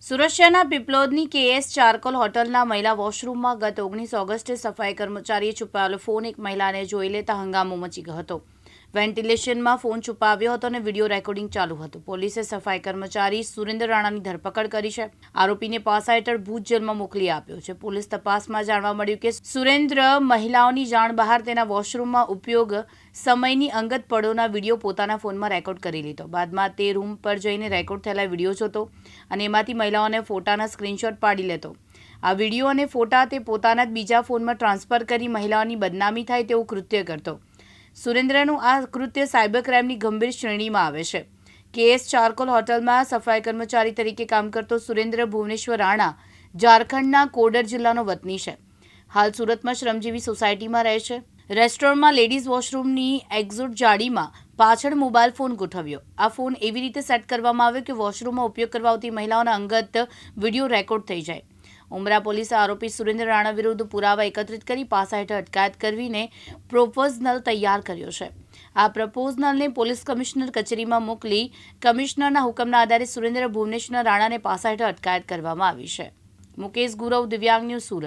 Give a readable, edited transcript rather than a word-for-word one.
સુરત શહેરના પીપલોદની KS charcoal હોટલના મહિલા વોશરૂમમાં ગત 19 ઓગસ્ટે સફાઈ કર્મચારીએ છુપાવેલો ફોન એક મહિલાને જોઈ લેતા હંગામો મચી ગયો હતો। વેન્ટિલેશનમાં ફોન છુપાવ્યો હતો અને વિડીયો રેકોર્ડિંગ ચાલુ હતું। પોલીસે સફાઈ કર્મચારી સુરેન્દ્ર રાણાની ધરપકડ કરી છે। આરોપીને પાસા હેઠળ ભુજ જેલમાં મોકલી આપ્યો છે। પોલીસ તપાસમાં જાણવા મળ્યું કે સુરેન્દ્ર મહિલાઓની જાણ બહાર તેના વોશરૂમમાં ઉપયોગ સમયની અંગત પળોના વિડીયો પોતાના ફોનમાં રેકોર્ડ કરી લીધો। બાદમાં તે રૂમ પર જઈને રેકોર્ડ થયેલા વિડીયો જોતો અને એમાંથી મહિલાઓને ફોટાના સ્ક્રીનશોટ પાડી લેતો। આ વિડીયો અને ફોટા તે પોતાના જ બીજા ફોનમાં ટ્રાન્સફર કરી મહિલાઓની બદનામી થાય તેવું કૃત્ય કરતો। સુરેન્દ્રનું આ કૃત્ય સાયબર ક્રાઇમની ગંભીર શ્રેણીમાં આવે છે। કેએસ ચારકોલ હોટલમાં સફાઈ કર્મચારી તરીકે કામ કરતો સુરેન્દ્ર ભુવનેશ્વર રાણા ઝારખંડના કોડર જિલ્લાનો વતની છે। હાલ સુરતમાં શ્રમજીવી સોસાયટીમાં રહે છે। રેસ્ટોરન્ટમાં લેડીઝ વોશરૂમની એક્ઝોટ જાળીમાં પાછળ મોબાઈલ ફોન ગોઠવ્યો। આ ફોન એવી રીતે સેટ કરવામાં આવ્યો કે વોશરૂમમાં ઉપયોગ કરવા આવતી મહિલાઓના અંગત વિડીયો રેકોર્ડ થઈ જાય। ઉમરા પોલીસે આરોપી સુરેન્દ્ર રાણા વિરુદ્ધ પુરાવા એકત્રિત કરી પાસા હેઠળ અટકાયત કરીને પ્રોપોઝલ તૈયાર કર્યો છે। આ પ્રપોઝલને પોલીસ કમિશનર કચેરીમાં મોકલી કમિશનરના હુકમના આધારે સુરેન્દ્ર ભુવનેશ્વર રાણાને પાસા હેઠળ અટકાયત કરવામાં આવી છે। મુકેશ ગુરવ, દિવ્યાંગ ન્યૂઝ, સુરત।